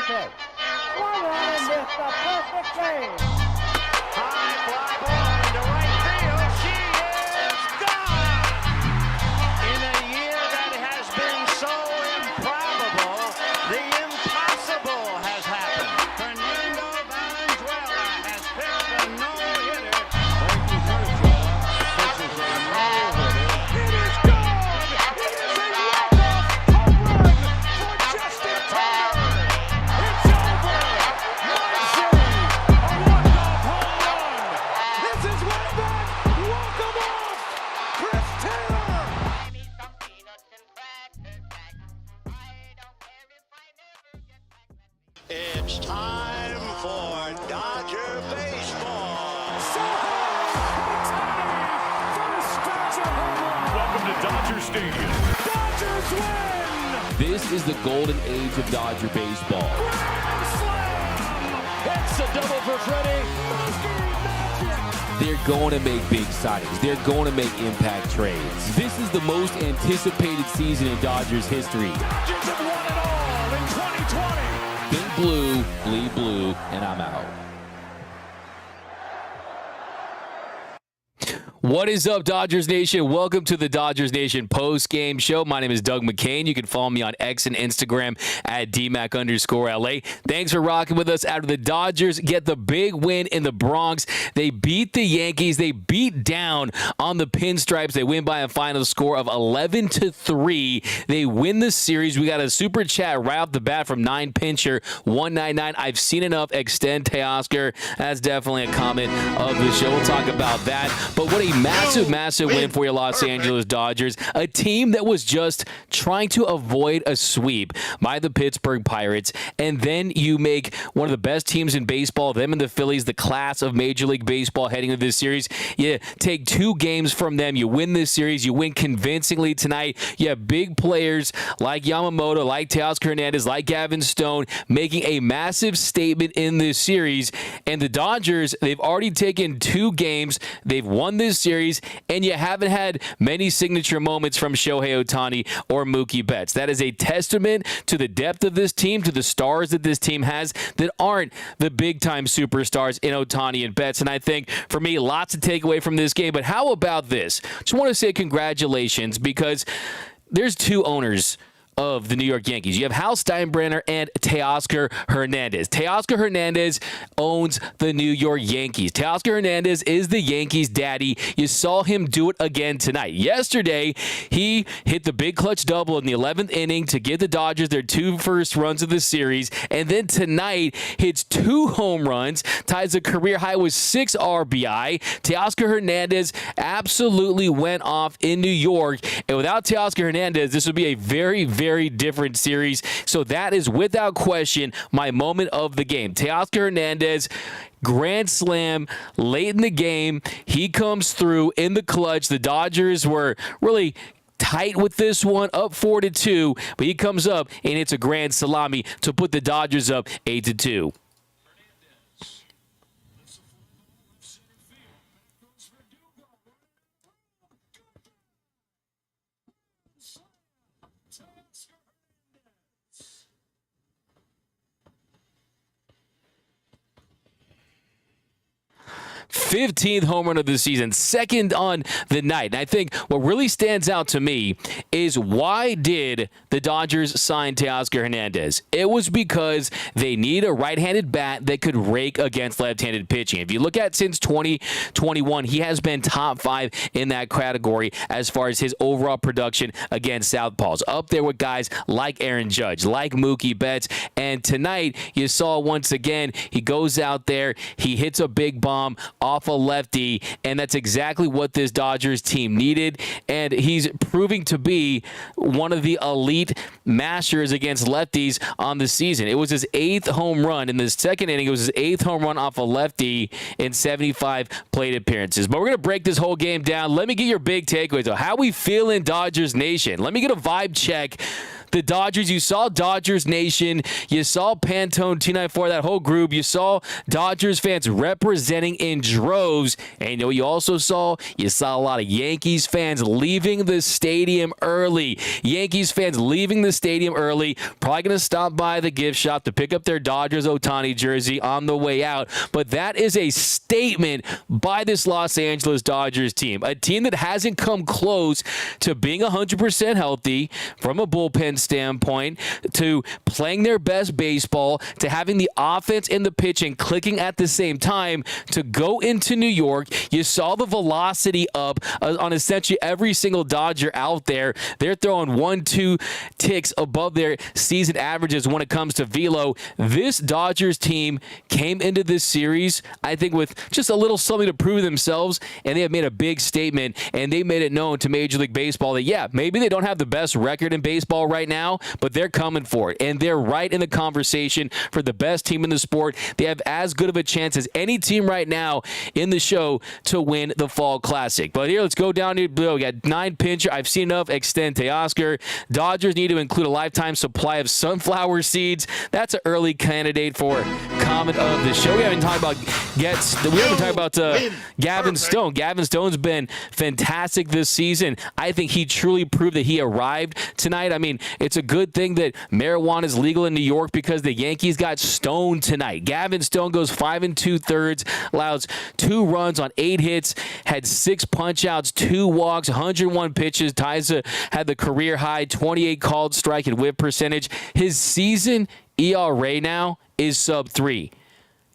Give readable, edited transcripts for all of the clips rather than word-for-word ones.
pitches. Swung on and missed a perfect game. High fly ball into right field. She is gone. In a year that has been so improbable, the impossible has happened. Fernando Valenzuela has pitched a no-hitter. It is gone. It is a walk-off home run for Justin Turner. It's over. Muncy, a walk-off home run. This is way back. Walk-em off. Chris Taylor. Give me some peanuts and cracker jack. I don't care if I never get back. It's time for Dodger baseball. Welcome to Dodger Stadium. Dodgers win. This is the golden age of Dodger baseball. Grand slam. It's a double for Freddie. They're going to make big signings. They're going to make impact trades. This is the most anticipated season in Dodgers history. Dodgers have won it all in 2020. Think blue, bleed blue, and I'm out. What is up, Dodgers Nation? Welcome to the Dodgers Nation post-game show. My name is Doug McKain. You can follow me on X and Instagram at DMac_LA. Thanks for rocking with us after the Dodgers get the big win in the Bronx. They beat the Yankees. They beat down on the Pinstripes. They win by a final score of 11-3. They win the series. We got a super chat right off the bat from 9Pincher199. I've seen enough. Extend Teoscar. That's definitely a comment of the show. We'll talk about that. But what a massive win for your Los Angeles Dodgers. A team that was just trying to avoid a sweep by the Pittsburgh Pirates. And then you make one of the best teams in baseball, them and the Phillies, the class of Major League Baseball heading into this series. You take 2 games from them. You win this series. You win convincingly tonight. You have big players like Yamamoto, like Teoscar Hernandez, like Gavin Stone making a massive statement in this series. And the Dodgers, they've already taken 2 games. They've won this series, and you haven't had many signature moments from Shohei Otani or Mookie Betts. That is a testament to the depth of this team, to the stars that this team has that aren't the big-time superstars in Otani and Betts. And I think, for me, lots to take away from this game. But how about this? Just want to say congratulations, because there's 2 owners of the New York Yankees. You have Hal Steinbrenner and Teoscar Hernandez. Teoscar Hernandez owns the New York Yankees. Teoscar Hernandez is the Yankees' daddy. You saw him do it again tonight. Yesterday, he hit the big clutch double in the 11th inning to give the Dodgers their 2 first runs of the series. And then tonight, hits 2 home runs, ties a career high with 6 RBI. Teoscar Hernandez absolutely went off in New York. And without Teoscar Hernandez, this would be a very different series. So that is without question my moment of the game. Teoscar Hernandez, grand slam late in the game. He comes through in the clutch. The Dodgers were really tight with this one, up 4-2, but he comes up and it's a grand salami to put the Dodgers up 8-2. 15th home run of the season, second on the night. And I think what really stands out to me is, why did the Dodgers sign Teoscar Hernandez? It was because they need a right-handed bat that could rake against left-handed pitching. If you look at since 2021, he has been top 5 in that category as far as his overall production against southpaws. Up there with guys like Aaron Judge, like Mookie Betts. And tonight, you saw once again, he goes out there, he hits a big bomb off a lefty, and that's exactly what this Dodgers team needed. And he's proving to be one of the elite mashers against lefties on the season. It was his 8th home run in the second inning. It was his 8th home run off a lefty in 75 plate appearances. But we're going to break this whole game down. Let me get your big takeaways. So how we feeling, Dodgers Nation? Let me get a vibe check. the Dodgers. You saw Dodgers Nation. You saw Pantone 294, that whole group. You saw Dodgers fans representing in droves. And you know what you also saw? You saw a lot of Yankees fans leaving the stadium early. Yankees fans leaving the stadium early. Probably going to stop by the gift shop to pick up their Dodgers Otani jersey on the way out. But that is a statement by this Los Angeles Dodgers team. A team that hasn't come close to being 100% healthy from a bullpen standpoint, to playing their best baseball, to having the offense and the pitching clicking at the same time, to go into New York. You saw the velocity up on essentially every single Dodger out there. They're throwing 1-2 ticks above their season averages when it comes to velo. This Dodgers team came into this series, I think, with just a little something to prove themselves, and they have made a big statement, and they made it known to Major League Baseball that, yeah, maybe they don't have the best record in baseball right now, but they're coming for it, and they're right in the conversation for the best team in the sport. They have as good of a chance as any team right now in the show to win the Fall Classic. But here, let's go down to, we got 9 pitcher. I've seen enough. Extend Teoscar. Dodgers need to include a lifetime supply of sunflower seeds. That's an early candidate for comment of the show. We haven't talked about Gavin Stone. Gavin Stone's been fantastic this season. I think he truly proved that he arrived tonight. I mean, it's a good thing that marijuana is legal in New York because the Yankees got stoned tonight. Gavin Stone goes 5 2/3, allows 2 runs on 8 hits, had 6 punch-outs, 2 walks, 101 pitches, had the career high 28 called strike and whip percentage. His season ERA now is sub-3.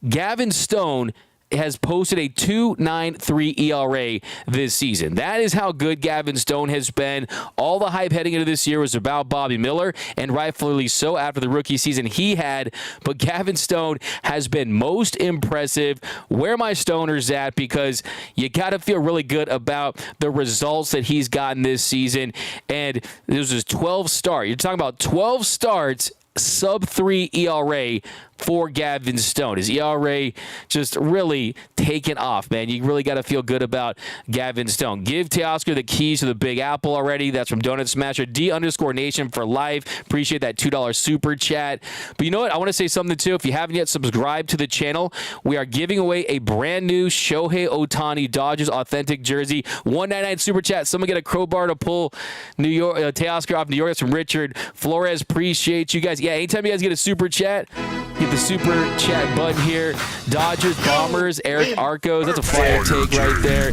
Gavin Stone has posted a 2.93 ERA this season. That is how good Gavin Stone has been. All the hype heading into this year was about Bobby Miller, and rightfully so after the rookie season he had, but Gavin Stone has been most impressive. Where are my Stoners at? Because you got to feel really good about the results that he's gotten this season, and this is 12 starts. You're talking about 12 starts, sub-3 ERA for Gavin Stone. His ERA just really taken off, man. You really got to feel good about Gavin Stone. Give Teoscar the keys to the Big Apple already. That's from Donut Smasher D_Nation for life. Appreciate that $2 super chat. But you know what? I want to say something too. If you haven't yet subscribed to the channel, we are giving away a brand new Shohei Otani Dodgers authentic jersey. $1.99 super chat. Someone get a crowbar to pull New York Teoscar off New York. That's from Richard Flores. Appreciate you guys. Yeah, anytime you guys get a super chat, hit the super chat button here. Dodgers, Bombers, Eric Arcos. That's a fire take right there.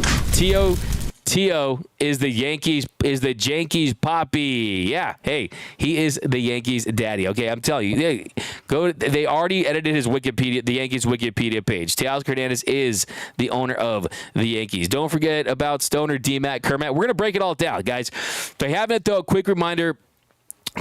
Tio is the Yankees poppy. Yeah, hey, he is the Yankees daddy. Okay, I'm telling you. They already edited his Wikipedia, the Yankees Wikipedia page. Teoscar Hernandez is the owner of the Yankees. Don't forget about Stoner, D-Mac, Kermit. We're going to break it all down, guys. If I haven't, though, a quick reminder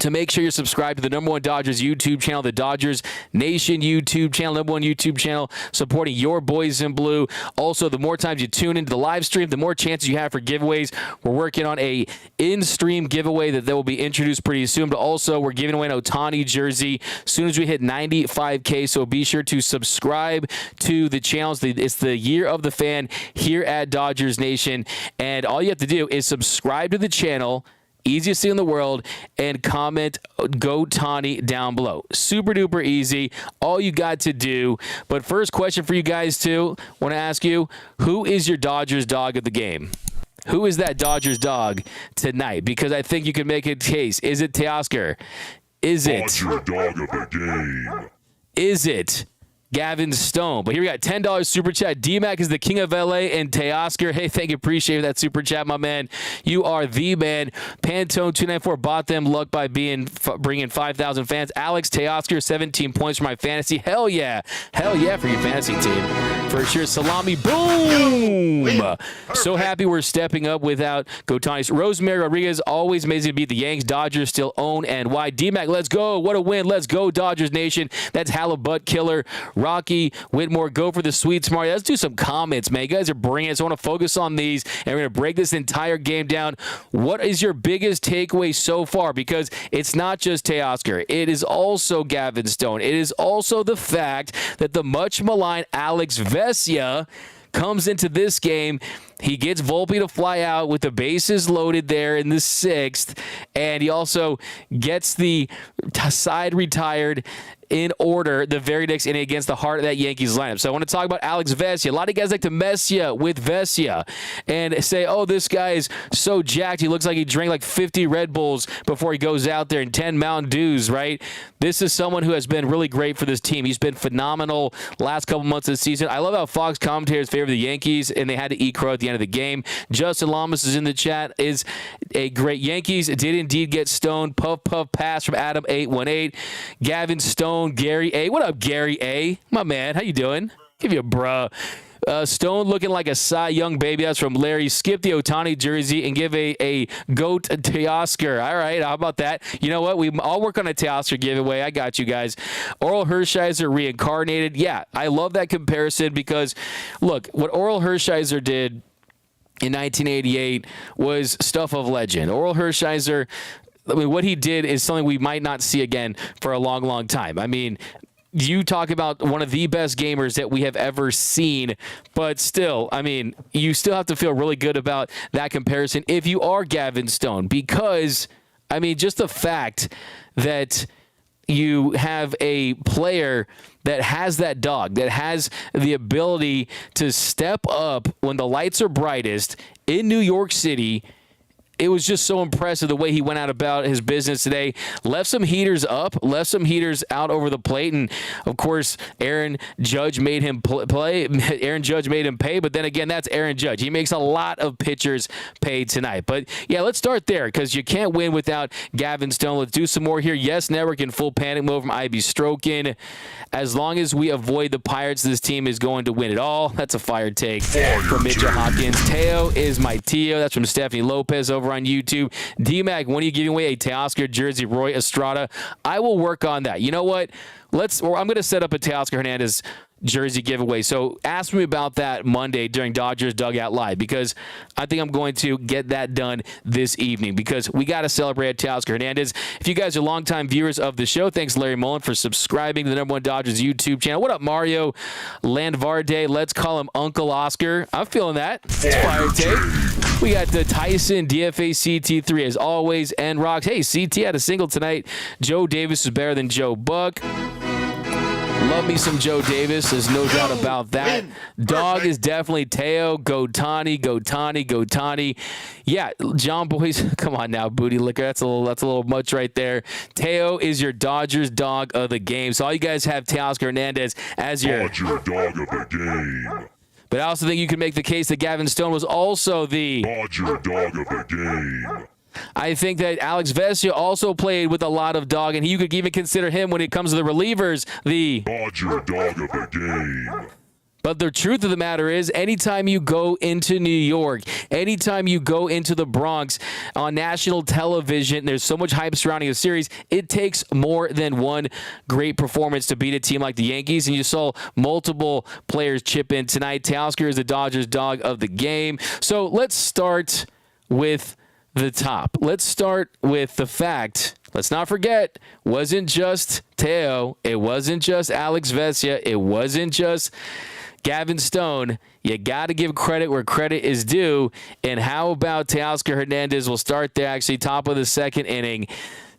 to make sure you're subscribed to the #1 Dodgers YouTube channel, the Dodgers Nation YouTube channel, #1 YouTube channel, supporting your boys in blue. Also, the more times you tune into the live stream, the more chances you have for giveaways. We're working on a in-stream giveaway that will be introduced pretty soon, but also we're giving away an Otani jersey as soon as we hit 95K, so be sure to subscribe to the channels. It's the Year of the Fan here at Dodgers Nation, and all you have to do is subscribe to the channel, easiest thing in the world, and comment "Go Tani" down below. Super duper easy. All you got to do. But first question for you guys too. Want to ask you, who is your Dodgers dog of the game? Who is that Dodgers dog tonight? Because I think you can make a case. Is it Teoscar? Is it Dodger dog of the game? Is it Gavin Stone? But here we got $10 super chat. D-Mac is the king of LA, and Teoscar, hey, thank you, appreciate that super chat, my man. You are the man. Pantone 294 bought them luck by bringing 5,000 fans. Alex, Teoscar, 17 points for my fantasy. Hell yeah for your fantasy team, for sure. Salami, boom. So happy we're stepping up without Gotani. Rosemary Rodriguez, always amazing to beat the Yanks. Dodgers still own and why. D-Mac, let's go. What a win. Let's go, Dodgers Nation. That's Halibut Killer. Rocky Whitmore, go for the sweet smart. Let's do some comments, man. You guys are bringing it, so I want to focus on these, and we're going to break this entire game down. What is your biggest takeaway so far? Because it's not just Teoscar. It is also Gavin Stone. It is also the fact that the much maligned Alex Vesia comes into this game He gets Volpe to fly out with the bases loaded there in the 6th, and he also gets the side retired in order the very next inning against the heart of that Yankees lineup. So I want to talk about Alex Vesia. A lot of guys like to mess you with Vesia and say, oh, this guy is so jacked. He looks like he drank like 50 Red Bulls before he goes out there and 10 Mountain Dews, right? This is someone who has been really great for this team. He's been phenomenal last couple months of the season. I love how Fox commentators favor the Yankees, and they had to eat crow at the end of the game. Justin Lamas is in the chat. Is a great Yankees. Did indeed get Stone. Puff, puff, pass from Adam 818. Gavin Stone, Gary A. What up, Gary A? My man, how you doing? Give you a bruh. Stone looking like a Cy Young baby. That's from Larry. Skip the Otani jersey and give a goat to Teoscar. All right, how about that? You know what? I'll work on a Teoscar giveaway. I got you guys. Oral Hershiser reincarnated. Yeah, I love that comparison because, look, what Oral Hershiser did in 1988 was stuff of legend. Oral Hershiser, I mean, what he did is something we might not see again for a long, long time. I mean, you talk about one of the best gamers that we have ever seen, but still, I mean, you still have to feel really good about that comparison if you are Gavin Stone, because, I mean, just the fact that you have a player that has that dog, that has the ability to step up when the lights are brightest in New York City. It was just so impressive the way he went out about his business today. Left some heaters up, left some heaters out over the plate, and of course, Aaron Judge made him play. Aaron Judge made him pay, but then again, that's Aaron Judge. He makes a lot of pitchers pay tonight. But yeah, let's start there because you can't win without Gavin Stone. Let's do some more here. Yes, Network in full panic mode from IB Strokin. As long as we avoid the Pirates, this team is going to win it all. That's a fire take from Mitchell Hopkins. Teo is my Teo. That's from Stephanie Lopez over on YouTube. D-Mac, when are you giving away a Teoscar jersey? Roy Estrada. I will work on that. You know what? I'm going to set up a Teoscar Hernandez jersey giveaway. So ask me about that Monday during Dodgers Dugout Live, because I think I'm going to get that done this evening, because we got to celebrate Teoscar Hernandez. If you guys are longtime viewers of the show, thanks Larry Mullen for subscribing to the #1 Dodgers YouTube channel. What up, Mario Landvarde? Let's call him Uncle Oscar. I'm feeling that. It's fire take. We got the Tyson DFA CT3 as always, and Rocks. Hey, CT had a single tonight. Joe Davis is better than Joe Buck. Love me some Joe Davis. There's no doubt about that. Dog is definitely Teo. Go Tani, go Tani, go Tani. Yeah, John Boyce. Come on now, booty liquor. That's a little much right there. Teo is your Dodgers dog of the game. So all you guys have Teoscar Hernandez as your Dodger dog of the game. But I also think you can make the case that Gavin Stone was also the Dodger dog of the game. I think that Alex Vesia also played with a lot of dog, and you could even consider him, when it comes to the relievers, the Dodger dog of the game. But the truth of the matter is, anytime you go into New York, anytime you go into the Bronx on national television, there's so much hype surrounding a series, it takes more than one great performance to beat a team like the Yankees, and you saw multiple players chip in tonight. Teoscar is the Dodgers dog of the game. So let's start with the top. Let's start with the fact, let's not forget, wasn't just Teo, it wasn't just Alex Vesia, it wasn't just Gavin Stone. You got to give credit where credit is due. And how about Teoscar Hernandez? We'll start there, actually, top of the second inning.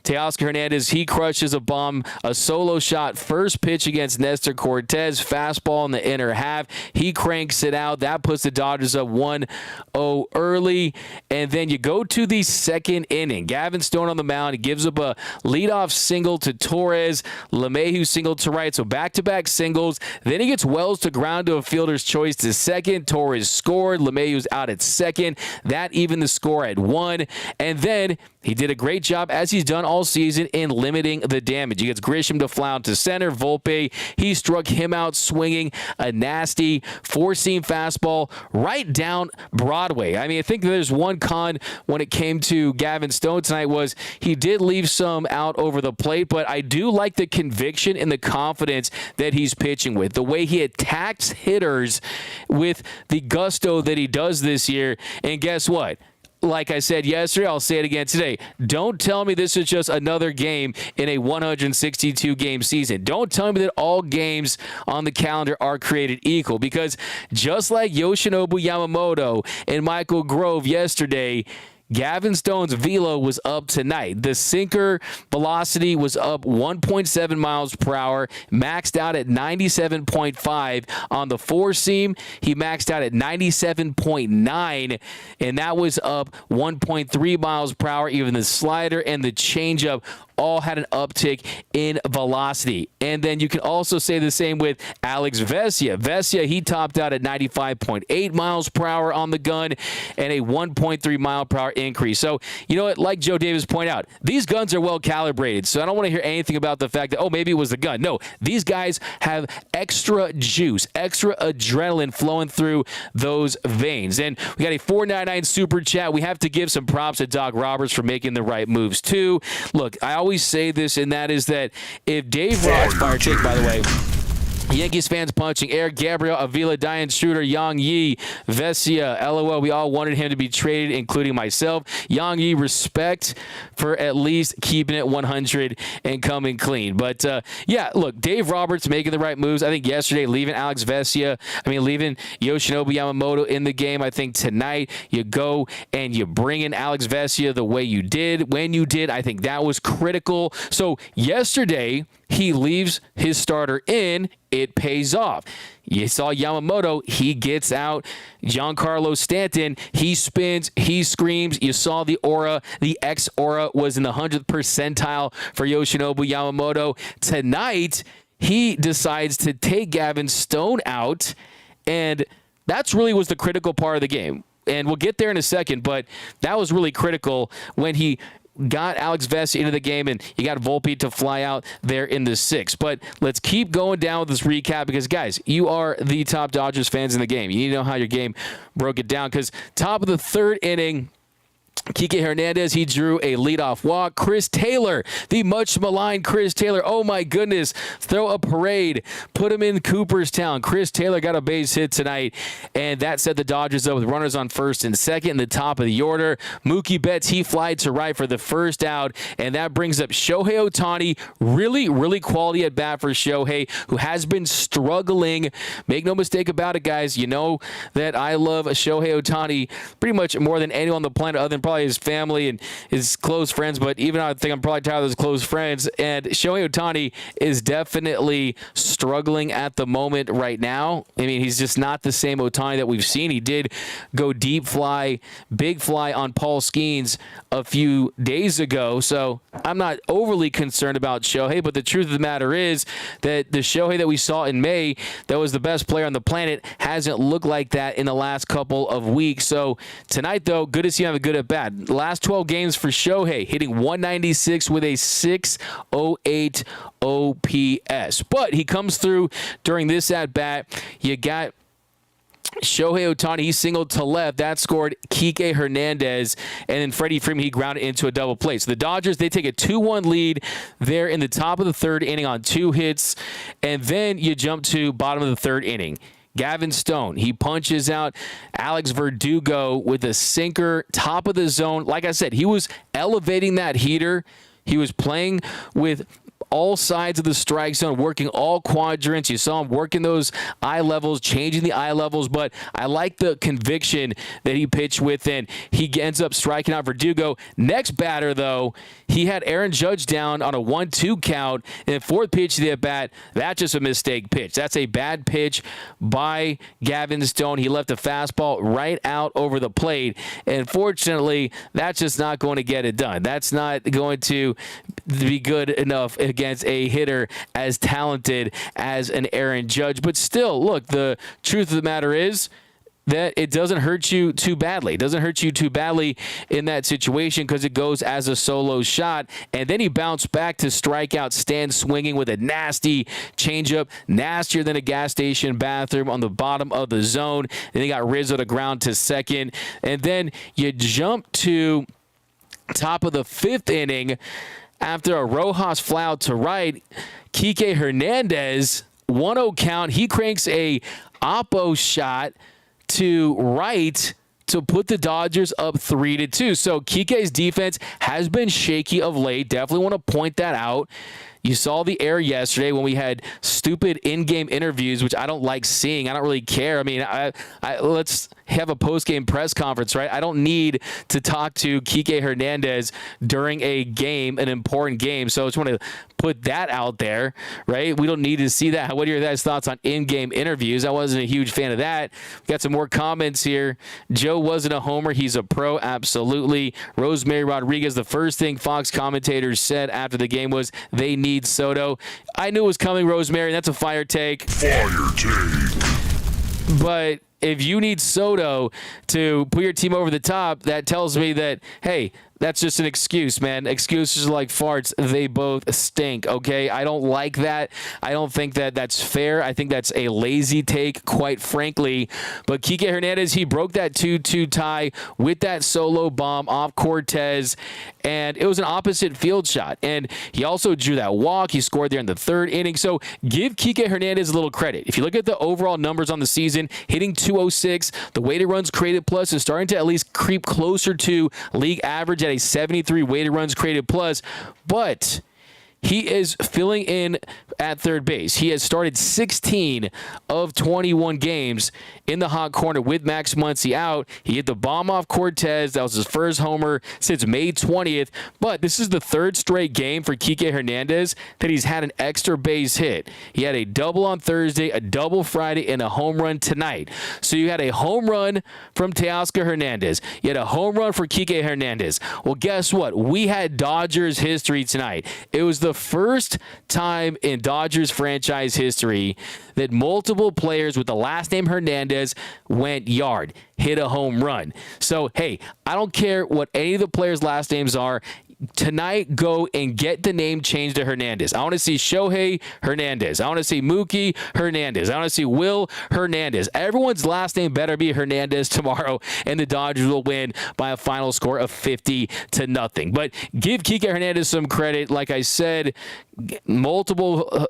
Teoscar Hernandez, he crushes a bomb, a solo shot, first pitch against Nestor Cortez, fastball in the inner half. He cranks it out. That puts the Dodgers up 1-0 early. And then you go to the second inning. Gavin Stone on the mound. He gives up a leadoff single to Torres. LeMahieu single to right. So back-to-back singles. Then he gets Wells to ground to a fielder's choice to second. Torres scored. LeMahieu's out at second. That evened the score at 1. And then he did a great job, as he's done all season, in limiting the damage. He gets Grisham to fly out to center. Volpe, he struck him out swinging a nasty four-seam fastball right down Broadway. I mean, I think there's one con when it came to Gavin Stone tonight was he did leave some out over the plate, but I do like the conviction and the confidence that he's pitching with. The way he attacks hitters with the gusto that he does this year. And guess what? like I said yesterday, I'll say it again today. Don't tell me this is just another game in a 162-game season. Don't tell me that all games on the calendar are created equal, because just like Yoshinobu Yamamoto and Michael Grove yesterday, Gavin Stone's velo was up tonight. The sinker velocity was up 1.7 miles per hour, maxed out at 97.5. On the four seam, he maxed out at 97.9, and that was up 1.3 miles per hour. Even the slider and the changeup all had an uptick in velocity. And then you can also say the same with Alex Vesia. Vesia, he topped out at 95.8 miles per hour on the gun and a 1.3 mile per hour increase. So, you know what, like Joe Davis pointed out, these guns are well calibrated. So I don't want to hear anything about the fact that, oh, maybe it was the gun. No, these guys have extra juice, extra adrenaline flowing through those veins. And we got a $4.99 super chat. We have to give some props to Doc Roberts for making the right moves too. Look, I always say this, and that is that if Dave Ross, fire take, by the way, Yankees fans punching Eric Gabriel, Avila, Diane Schroeder, Yang Yi, Vesia, LOL. We all wanted him to be traded, including myself. Yang Yi, respect for at least keeping it 100 and coming clean. But, yeah, look, Dave Roberts making the right moves. I think yesterday leaving leaving Yoshinobu Yamamoto in the game. I think tonight you go and you bring in Alex Vesia the way you did, when you did. I think that was critical. So yesterday he leaves his starter in. It pays off. You saw Yamamoto, he gets out. Giancarlo Stanton, he spins, he screams. You saw the aura. The X aura was in the 100th percentile for Yoshinobu Yamamoto. Tonight, he decides to take Gavin Stone out, and that's really was the critical part of the game. And we'll get there in a second, but that was really critical when he got Alex Vesia into the game, and you got Volpe to fly out there in the sixth. But let's keep going down with this recap, because, guys, you are the top Dodgers fans in the game. You need to know how your game broke it down, because top of the third inning, Shohei Hernandez, he drew a leadoff walk. Chris Taylor, the much maligned Chris Taylor, oh my goodness, throw a parade, put him in Cooperstown. Chris Taylor got a base hit tonight, and that set the Dodgers up with runners on first and second in the top of the order. Mookie Betts, he flied to right for the first out, and that brings up Shohei Otani. Really, really quality at bat for Shohei, who has been struggling. Make no mistake about it, guys. You know that I love Shohei Otani pretty much more than anyone on the planet, other than probably his family and his close friends, but even I think I'm probably tired of his close friends. And Shohei Otani is definitely struggling at the moment right now. I mean, he's just not the same Otani that we've seen. He did go deep fly, big fly on Paul Skeens a few days ago, so I'm not overly concerned about Shohei, but the truth of the matter is that the Shohei that we saw in May, that was the best player on the planet, hasn't looked like that in the last couple of weeks. So tonight, though, good to see him have a good at-bat. Last 12 games for Shohei, hitting 196 with a 608 OPS. But he comes through during this at-bat. You got Shohei Otani, he singled to left. That scored Shohei Hernandez. And then Freddie Freeman, he grounded into a double play. So the Dodgers, they take a 2-1 lead there in the top of the third inning on 2 hits. And then you jump to bottom of the third inning. Gavin Stone, he punches out Alex Verdugo with a sinker, top of the zone. Like I said, he was elevating that heater. He was playing with all sides of the strike zone, working all quadrants. You saw him working those eye levels, changing the eye levels, but I like the conviction that he pitched with, and he ends up striking out Verdugo. Next batter, though, he had Aaron Judge down on a 1-2 count, and fourth pitch of the at-bat, that's just a mistake pitch. That's a bad pitch by Gavin Stone. He left a fastball right out over the plate, and fortunately, that's just not going to get it done. That's not going to be good enough against a hitter as talented as an Aaron Judge. But still, look, the truth of the matter is that it doesn't hurt you too badly. It doesn't hurt you too badly in that situation because it goes as a solo shot. And then he bounced back to strike out Stan swinging with a nasty changeup, nastier than a gas station bathroom on the bottom of the zone. And he got Rizzo to ground to second. And then you jump to top of the fifth inning. After a Rojas fly out to right, Shohei Hernandez, 1-0 count. He cranks a oppo shot to right to put the Dodgers up 3-2. So Kike's defense has been shaky of late. Definitely want to point that out. You saw the error yesterday when we had stupid in-game interviews, which I don't like seeing. I don't really care. I mean, let's have a post-game press conference, right? I don't need to talk to Shohei Hernandez during a game, an important game. So I just want to put that out there, right? We don't need to see that. What are your guys' thoughts on in-game interviews? I wasn't a huge fan of that. We got some more comments here. Joe wasn't a homer. He's a pro. Absolutely. Rosemary Rodriguez, the first thing Fox commentators said after the game was they need Soto. I knew it was coming, Rosemary. That's a fire take. Fire take. But if you need Soto to put your team over the top, that tells me that, hey, that's just an excuse, man. Excuses like farts, they both stink, okay? I don't like that. I don't think that that's fair. I think that's a lazy take, quite frankly. But Shohei Hernandez, he broke that 2-2 tie with that solo bomb off Cortez, and it was an opposite field shot. And he also drew that walk. He scored there in the third inning. So give Shohei Hernandez a little credit. If you look at the overall numbers on the season, hitting 206, the weighted runs created plus is starting to at least creep closer to league average at a 73 weighted runs created plus, but he is filling in at third base. He has started 16 of 21 games in the hot corner with Max Muncy out. He hit the bomb off Cortez. That was his first homer since May 20th. But this is the third straight game for Shohei Hernandez that he's had an extra base hit. He had a double on Thursday, a double Friday, and a home run tonight. So you had a home run from Teoscar Hernandez. You had a home run for Shohei Hernandez. Well, guess what? We had Dodgers history tonight. It was the first time in Dodgers franchise history that multiple players with the last name Hernandez went yard, hit a home run. So, hey, I don't care what any of the players' last names are. Tonight, go and get the name changed to Hernandez. I want to see Shohei Hernandez. I want to see Mookie Hernandez. I want to see Will Hernandez. Everyone's last name better be Hernandez tomorrow, and the Dodgers will win by a final score of 50-0. But give Shohei Hernandez some credit. Like I said, multiple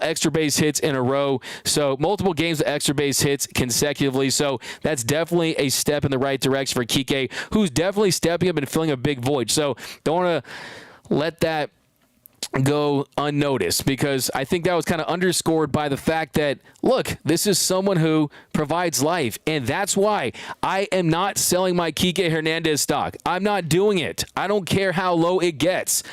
extra base hits in a row. So multiple games of extra base hits consecutively. So that's definitely a step in the right direction for Shohei, who's definitely stepping up and filling a big void. So don't want to let that go unnoticed, because I think that was kind of underscored by the fact that, look, this is someone who provides life, and that's why I am not selling my Shohei Hernandez stock. I'm not doing it. I don't care how low it gets.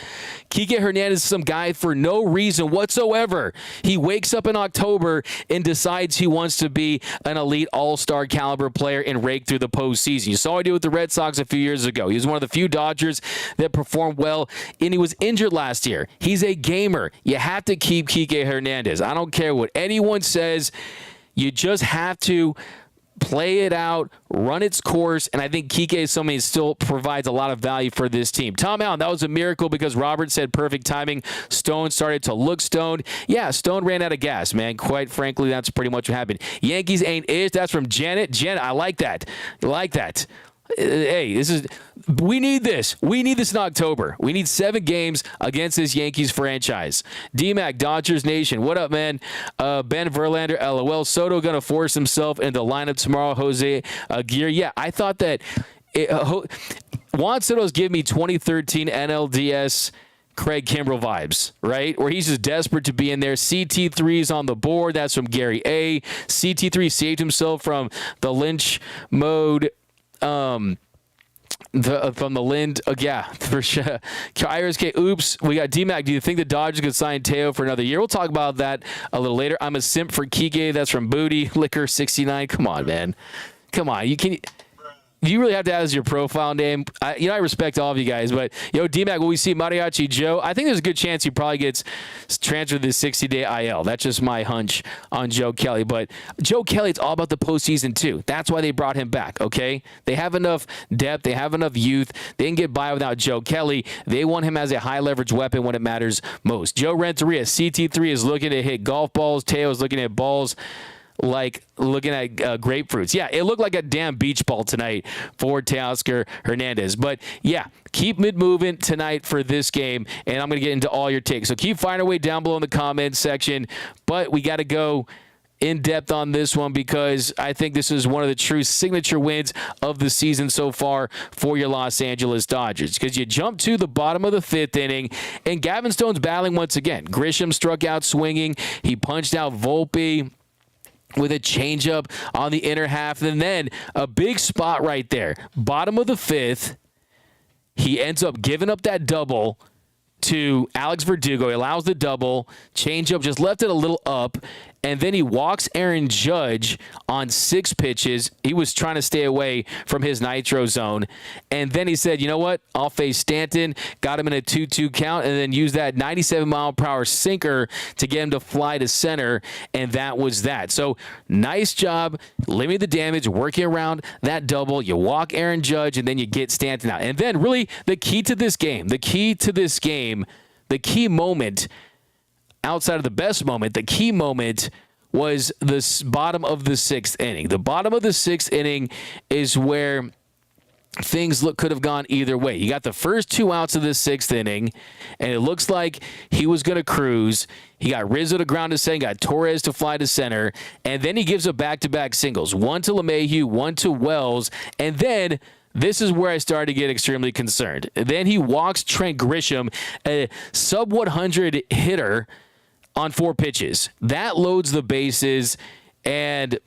Shohei Hernandez is some guy for no reason whatsoever. He wakes up in October and decides he wants to be an elite all-star caliber player and rake through the postseason. You saw what he did with the Red Sox a few years ago. He was one of the few Dodgers that performed well, and he was injured last year. He's a gamer. You have to keep Shohei Hernandez. I don't care what anyone says. You just have to play it out, run its course, and I think Shohei is somebody who still provides a lot of value for this team. Tom Allen, that was a miracle because Robert said perfect timing. Stone started to look stoned. Yeah, Stone ran out of gas, man. Quite frankly, that's pretty much what happened. Yankees ain't ish. That's from Janet. Janet, I like that. I like that. Hey, we need this. We need this in October. We need 7 games against this Yankees franchise. D-Mac, Dodgers Nation. What up, man? Ben Verlander, LOL. Soto going to force himself into the lineup tomorrow. Jose Aguirre. Yeah, I thought that Juan Soto's giving me 2013 NLDS Craig Kimbrell vibes, right? Where he's just desperate to be in there. CT3's on the board. That's from Gary A. CT3 saved himself from the lynch mode. From the Lind, yeah, for sure. Iris K. Oops, we got D-Mac. Do you think the Dodgers could sign Teo for another year? We'll talk about that a little later. I'm a simp for Kike. That's from Booty Liquor 69. Come on, man. Come on. You really have to add as your profile name. I respect all of you guys, but D-Mac, will we see Mariachi Joe? I think there's a good chance he probably gets transferred to the 60-day IL. That's just my hunch on Joe Kelly. But Joe Kelly, it's all about the postseason too. That's why they brought him back. Okay, they have enough depth, they have enough youth. They can get by without Joe Kelly. They want him as a high leverage weapon when it matters most. Joe Renteria, CT3 is looking to hit golf balls. Teo is looking at balls like looking at grapefruits. Yeah, it looked like a damn beach ball tonight for Teoscar Hernandez. But yeah, keep mid-moving tonight for this game, and I'm going to get into all your takes. So keep finding a way down below in the comments section. But we got to go in depth on this one because I think this is one of the true signature wins of the season so far for your Los Angeles Dodgers, because you jump to the bottom of the 5th inning and Gavin Stone's battling once again. Grisham struck out swinging. He punched out Volpe with a changeup on the inner half, and then a big spot right there. Bottom of the 5th, he ends up giving up that double to Alex Verdugo. He allows the double, changeup, just left it a little up, and then he walks Aaron Judge on 6 pitches. He was trying to stay away from his nitro zone, and then he said, you know what, I'll face Stanton, got him in a 2-2 count, and then used that 97-mile-per-hour sinker to get him to fly to center, and that was that. So nice job limiting the damage, working around that double. You walk Aaron Judge, and then you get Stanton out. And then really the key moment, outside of the best moment, the key moment was the bottom of the 6th inning. The bottom of the 6th inning is where things could have gone either way. You got the first 2 outs of the 6th inning, and it looks like he was going to cruise. He got Rizzo to ground to second, got Torres to fly to center, and then he gives up back-to-back singles. One to LeMahieu, one to Wells, and then this is where I started to get extremely concerned. And then he walks Trent Grisham, a sub-100 hitter, on 4 pitches. That loads the bases, and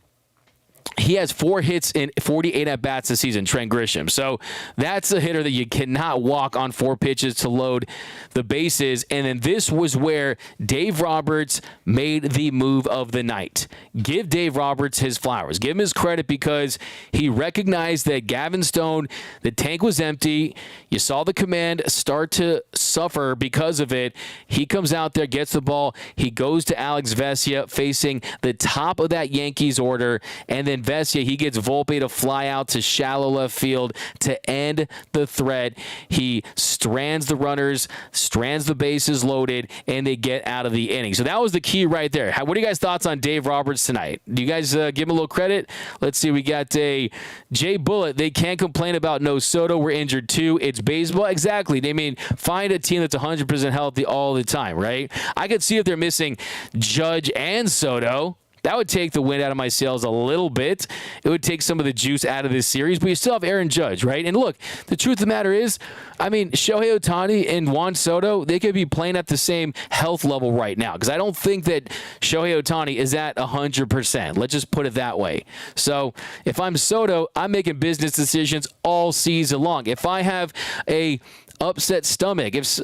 he has 4 hits in 48 at-bats this season, Trent Grisham. So that's a hitter that you cannot walk on 4 pitches to load the bases. And then this was where Dave Roberts made the move of the night. Give Dave Roberts his flowers. Give him his credit because he recognized that Gavin Stone, the tank was empty. You saw the command start to suffer because of it. He comes out there, gets the ball. He goes to Alex Vesia facing the top of that Yankees order, and then Vesia, he gets Volpe to fly out to shallow left field to end the threat. He strands the runners, strands the bases loaded, and they get out of the inning. So that was the key right there. What are you guys' thoughts on Dave Roberts tonight? Do you guys give him a little credit? Let's see. We got a Jay Bullitt. They can't complain about no Soto. We're injured too. It's baseball. Exactly. I mean, find a team that's 100% healthy all the time, right? I could see if they're missing Judge and Soto. That would take the wind out of my sails a little bit. It would take some of the juice out of this series, but you still have Aaron Judge, right? And look, the truth of the matter is, I mean, Shohei Otani and Juan Soto, they could be playing at the same health level right now because I don't think that Shohei Otani is at 100%. Let's just put it that way. So if I'm Soto, I'm making business decisions all season long. If I have a upset stomach, if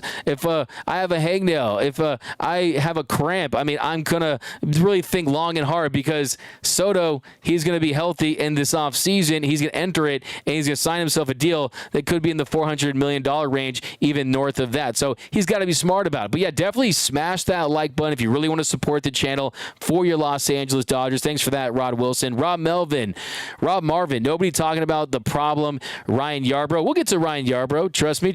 I have a hangnail, if I have a cramp, I mean, I'm gonna really think long and hard because Soto, he's gonna be healthy in this offseason. He's gonna enter it and he's gonna sign himself a deal that could be in the $400 million range, even north of that. So he's got to be smart about it. But yeah, definitely smash that like button if you really want to support the channel for your Los Angeles Dodgers. Thanks for that, Rod Wilson. Rob Marvin, nobody talking about the problem, Ryan Yarbrough. We'll get to Ryan Yarbrough. Trust me.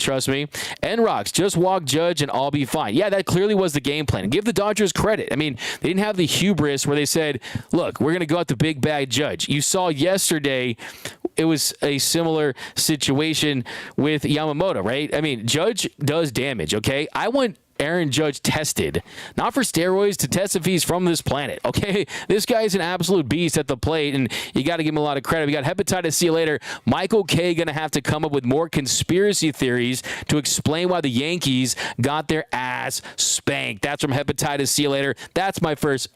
And Rocks, just walk Judge and I'll be fine. Yeah, that clearly was the game plan. And give the Dodgers credit. I mean, they didn't have the hubris where they said, look, we're going to go at the big bad Judge. You saw yesterday it was a similar situation with Yamamoto, right? I mean, Judge does damage, okay? I want Aaron Judge tested, not for steroids, to test if he's from this planet, okay? This guy is an absolute beast at the plate, and you got to give him a lot of credit. We got hepatitis C later. Michael K going to have to come up with more conspiracy theories to explain why the Yankees got their ass spanked. That's from hepatitis C later. That's my first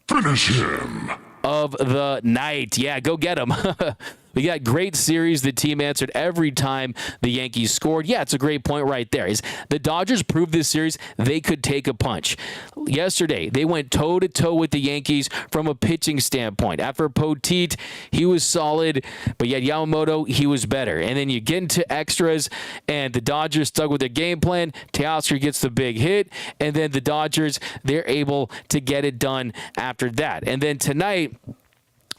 Finish him of the night. Yeah, go get him. We got great series. The team answered every time the Yankees scored. Yeah, it's a great point right there. Is the Dodgers proved this series they could take a punch. Yesterday, they went toe-to-toe with the Yankees from a pitching standpoint. After Poteet, he was solid, but yet Yamamoto, he was better. And then you get into extras, and the Dodgers stuck with their game plan. Teoscar gets the big hit, and then the Dodgers, they're able to get it done after that. And then tonight,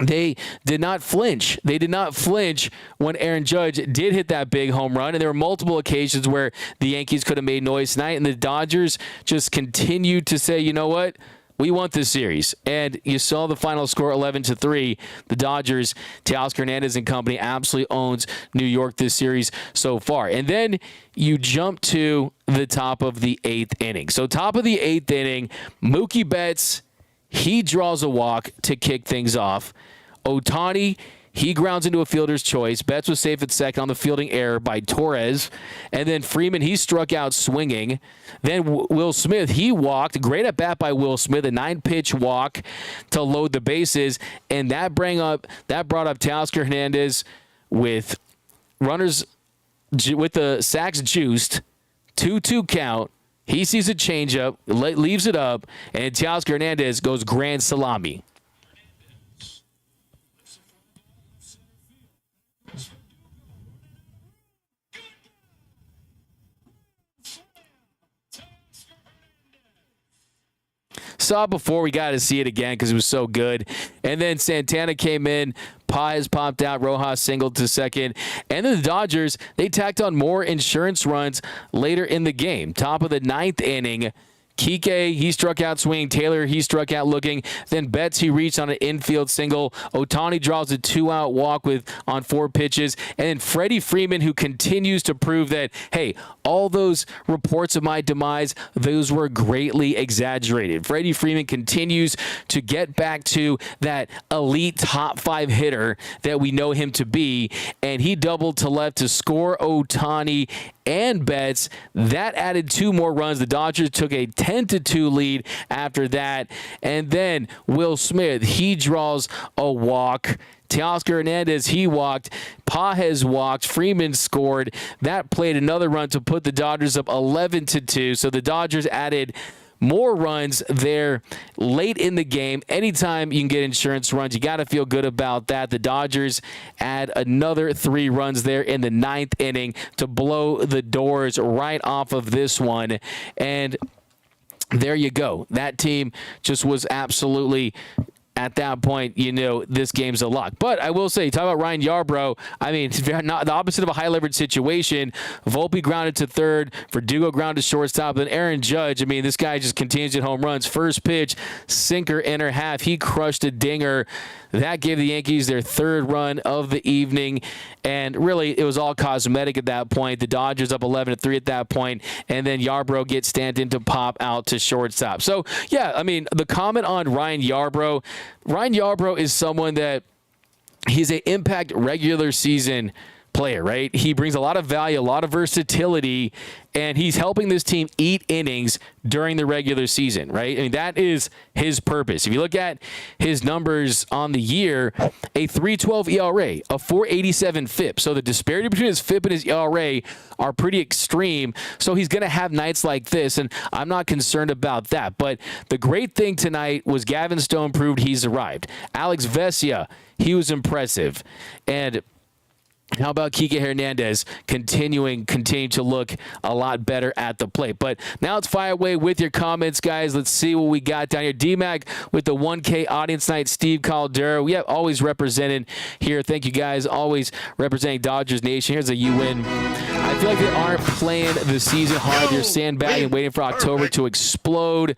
they did not flinch. They did not flinch when Aaron Judge did hit that big home run. And there were multiple occasions where the Yankees could have made noise tonight. And the Dodgers just continued to say, you know what? We want this series. And you saw the final score 11-3. The Dodgers, Teoscar Hernandez and company absolutely owns New York this series so far. And then you jump to the top of the 8th inning. So top of the 8th inning, Mookie Betts, he draws a walk to kick things off. Otani, he grounds into a fielder's choice. Betts was safe at second on the fielding error by Torres. And then Freeman, he struck out swinging. Then Will Smith, he walked. Great at bat by Will Smith, a 9-pitch walk to load the bases. And that brought up Teoscar Hernandez with runners with the sacks juiced. 2-2 count. He sees a changeup, leaves it up, and Teoscar Hernandez goes grand salami. Saw it before, we got to see it again because it was so good. And then Santana came in, Paz popped out, Rojas singled to second. And then the Dodgers, they tacked on more insurance runs later in the game. Top of the 9th inning, Kike, he struck out swinging. Taylor, he struck out looking. Then Betts, he reached on an infield single. Otani draws a 2-out walk on 4 pitches. And then Freddie Freeman, who continues to prove that, hey, all those reports of my demise, those were greatly exaggerated. Freddie Freeman continues to get back to that elite top 5 hitter that we know him to be. And he doubled to left to score Otani and Betts. That added 2 more runs. The Dodgers took a 10-2 lead after that. And then Will Smith, he draws a walk. Teoscar Hernandez, he walked. Paz walked. Freeman scored. That played another run to put the Dodgers up 11-2. So the Dodgers added more runs there late in the game. Anytime you can get insurance runs, you got to feel good about that. The Dodgers add another 3 runs there in the 9th inning to blow the doors right off of this one. And there you go. That team just was absolutely, at that point, you know, this game's a lock. But I will say, talk about Ryan Yarbrough. I mean, it's not the opposite of a high leverage situation. Volpe grounded to third, Verdugo grounded to shortstop, and Aaron Judge, I mean, this guy just continues to hit home runs. First pitch, sinker, inner half. He crushed a dinger. That gave the Yankees their 3rd run of the evening, and really it was all cosmetic at that point. The Dodgers up 11-3 at that point, and then Yarbrough gets Stanton to pop out to shortstop. So, yeah, I mean, the comment on Ryan Yarbrough is someone that he's an impact regular season player, right? He brings a lot of value, a lot of versatility, and he's helping this team eat innings during the regular season, right? I mean, that is his purpose. If you look at his numbers on the year, a 3.12 ERA, a 4.87 FIP. So the disparity between his FIP and his ERA are pretty extreme. So he's going to have nights like this, and I'm not concerned about that. But the great thing tonight was Gavin Stone proved he's arrived. Alex Vesia, he was impressive. And how about Kike Hernandez continuing to look a lot better at the plate? But now let's fire away with your comments, guys. Let's see what we got down here. D-Mac with the 1K audience night. Steve Caldera. We have always represented here. Thank you, guys. Always representing Dodgers Nation. Here's a U-win. I feel like they aren't playing the season hard. They're sandbagging, waiting for October to explode.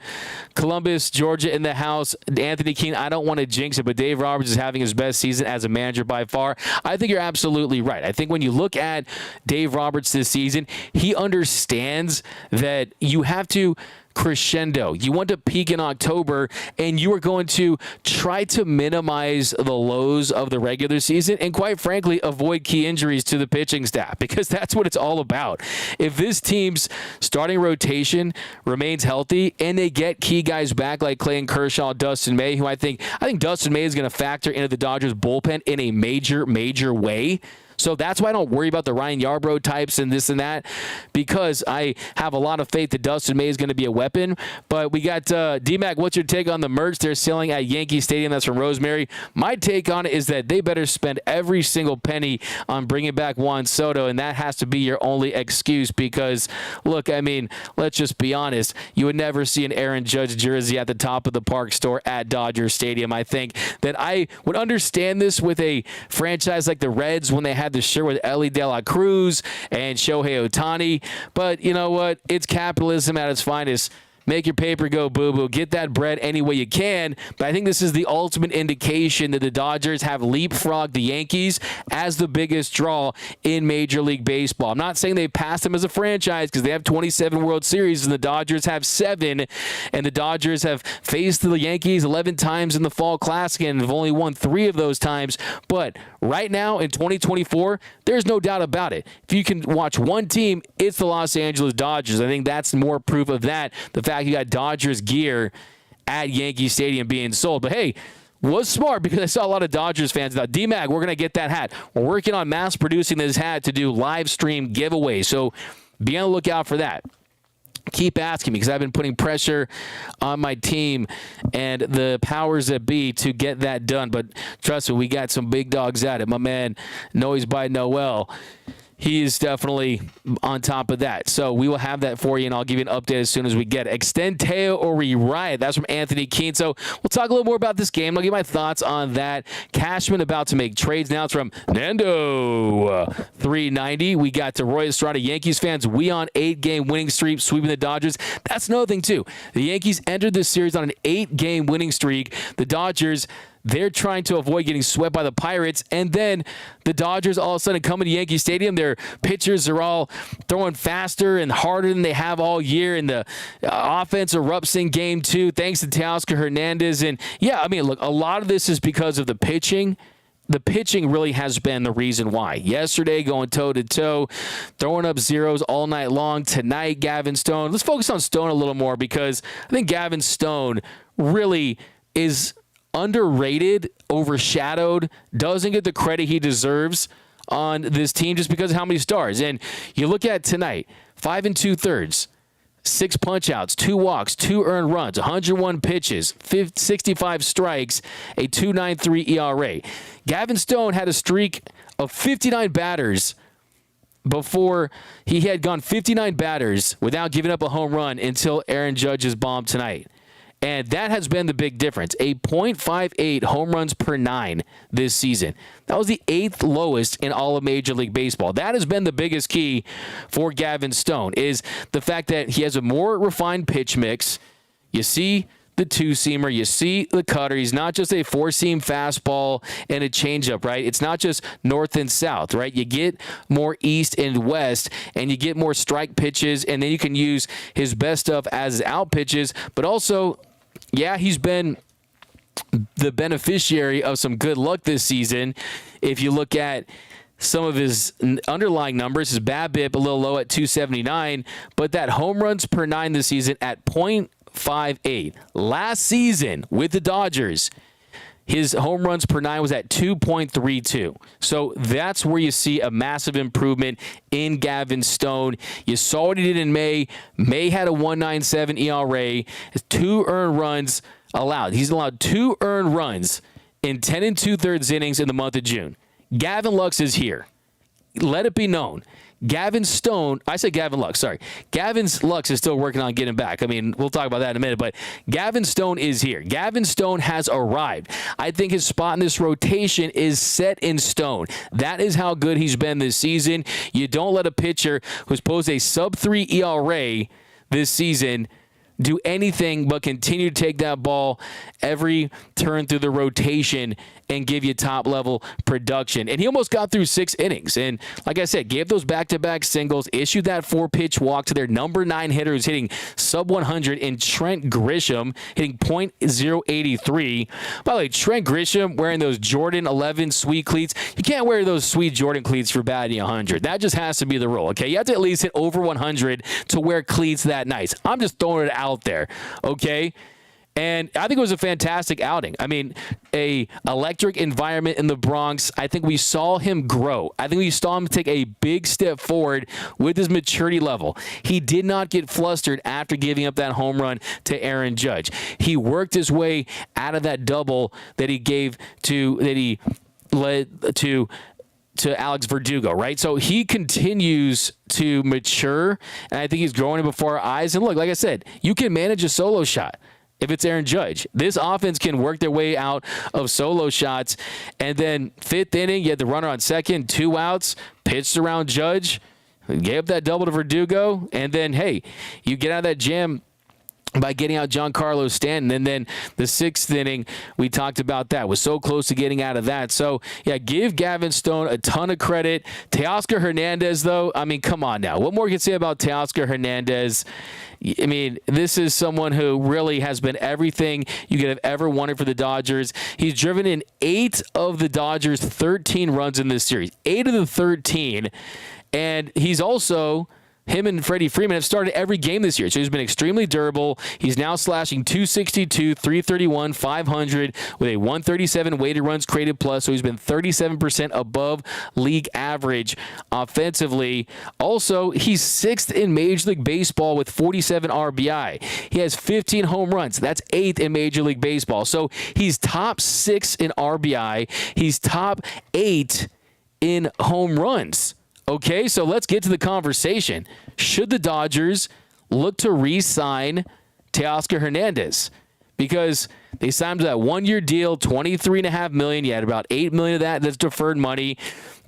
Columbus, Georgia in the house. Anthony Keene, I don't want to jinx it, but Dave Roberts is having his best season as a manager by far. I think you're absolutely right. I think when you look at Dave Roberts this season, he understands that you have to crescendo. You want to peak in October, and you are going to try to minimize the lows of the regular season and, quite frankly, avoid key injuries to the pitching staff, because that's what it's all about. If this team's starting rotation remains healthy and they get key guys back like Clayton Kershaw, Dustin May, who I think Dustin May is going to factor into the Dodgers bullpen in a major way. So that's why I don't worry about the Ryan Yarbrough types and this and that, because I have a lot of faith that Dustin May is going to be a weapon. But we got D-Mac, what's your take on the merch they're selling at Yankee Stadium? That's from Rosemary. My take on it is that they better spend every single penny on bringing back Juan Soto, and that has to be your only excuse because, look, I mean, let's just be honest. You would never see an Aaron Judge jersey at the top of the park store at Dodger Stadium. I think that I would understand this with a franchise like the Reds when they had the shirt with Ellie De La Cruz and Shohei Otani, but you know what? It's capitalism at its finest. make your paper go boo-boo, get that bread any way you can. But I think this is the ultimate indication that the Dodgers have leapfrogged the Yankees as the biggest draw in Major League Baseball. I'm not saying they passed them as a franchise because they have 27 World Series and the Dodgers have 7, and the Dodgers have faced the Yankees 11 times in the Fall Classic and have only won 3 of those times. But right now in 2024, there's no doubt about it. If you can watch one team, it's the Los Angeles Dodgers. I think that's more proof of that. The fact you got Dodgers gear at Yankee Stadium being sold. But hey, was smart because I saw a lot of Dodgers fans thought, D-Mac, we're going to get that hat. We're working on mass producing this hat to do live stream giveaways. So be on the lookout for that. Keep asking me because I've been putting pressure on my team and the powers that be to get that done. But trust me, we got some big dogs at it. My man, Noise by Noel, he is definitely on top of that. So we will have that for you, and I'll give you an update as soon as we get it. Extend Teo or rewrite. That's from Anthony Keene. So we'll talk a little more about this game. I'll give my thoughts on that. Cashman about to make trades now. It's from Nando. 390. We got to Roy Estrada. Yankees fans, we on 8-game winning streak, sweeping the Dodgers. That's another thing, too. The Yankees entered this series on an 8-game winning streak. The Dodgers, they're trying to avoid getting swept by the Pirates, and then the Dodgers all of a sudden come into Yankee Stadium. Their pitchers are all throwing faster and harder than they have all year, and the offense erupts in Game 2 thanks to Teoscar Hernandez. And, yeah, I mean, look, a lot of this is because of the pitching. The pitching really has been the reason why. Yesterday, going toe-to-toe, throwing up zeros all night long. Tonight, Gavin Stone. Let's focus on Stone a little more because I think Gavin Stone really is underrated, overshadowed, doesn't get the credit he deserves on this team just because of how many stars. And you look at tonight, 5 2/3, 6 punch-outs, 2 walks, 2 earned runs, 101 pitches, 65 strikes, a 2.93 ERA. Gavin Stone had a streak of 59 batters before he had gone 59 batters without giving up a home run until Aaron Judge's bomb tonight. And that has been the big difference. A .58 home runs per 9 this season. That was the 8th lowest in all of Major League Baseball. That has been the biggest key for Gavin Stone, is the fact that he has a more refined pitch mix. You see the 2-seamer, you see the cutter. He's not just a 4-seam fastball and a changeup, right? It's not just north and south, right? You get more east and west, and you get more strike pitches, and then you can use his best stuff as his out pitches. But also, yeah, he's been the beneficiary of some good luck this season. If you look at some of his underlying numbers, his BABIP a little low at 279, but that home runs per 9 this season at .58. Last season with the Dodgers, his home runs per 9 was at 2.32. So that's where you see a massive improvement in Gavin Stone. You saw what he did in May. May had a 1.97 ERA, 2 earned runs allowed. He's allowed 2 earned runs in 10 2/3 innings in the month of June. Gavin Lux is here. Let it be known. Gavin Stone, I said Gavin Lux, sorry. Gavin Lux is still working on getting back. I mean, we'll talk about that in a minute, but Gavin Stone is here. Gavin Stone has arrived. I think his spot in this rotation is set in stone. That is how good he's been this season. You don't let a pitcher who's posed a sub-3 ERA this season do anything but continue to take that ball every turn through the rotation and give you top-level production. And he almost got through 6 innings. And like I said, gave those back-to-back singles, issued that 4-pitch walk to their number 9 hitter who's hitting sub-100 in Trent Grisham, hitting .083. By the way, Trent Grisham wearing those Jordan 11 sweet cleats. You can't wear those sweet Jordan cleats for batting 100. That just has to be the rule, okay? You have to at least hit over 100 to wear cleats that nice. I'm just throwing it out there, okay? And I think it was a fantastic outing. I mean, a electric environment in the Bronx. I think we saw him grow. I think we saw him take a big step forward with his maturity level. He did not get flustered after giving up that home run to Aaron Judge. He worked his way out of that double that he led to Alex Verdugo, right? So he continues to mature, and I think he's growing before our eyes. And look, like I said, you can manage a solo shot. If it's Aaron Judge, this offense can work their way out of solo shots. And then 5th inning, you had the runner on second, 2 outs, pitched around Judge, gave up that double to Verdugo. And then, hey, you get out of that jam by getting out Giancarlo Stanton. And then the sixth inning, we talked about that. Was so close to getting out of that. So, yeah, give Gavin Stone a ton of credit. Teoscar Hernandez, though, I mean, come on now. What more can you say about Teoscar Hernandez? I mean, this is someone who really has been everything you could have ever wanted for the Dodgers. He's driven in 8 of the Dodgers' 13 runs in this series. 8 of the 13. And he's also... him and Freddie Freeman have started every game this year, so he's been extremely durable. He's now slashing .262, .331, .500 with a 137 weighted runs created plus, so he's been 37% above league average offensively. Also, he's 6th in Major League Baseball with 47 RBI. He has 15 home runs. That's 8th in Major League Baseball. So he's top 6 in RBI. He's top 8 in home runs. Okay, so let's get to the conversation. Should the Dodgers look to re-sign Teoscar Hernandez? Because they signed that 1-year deal, $23.5 million. You had about $8 million of that's deferred money.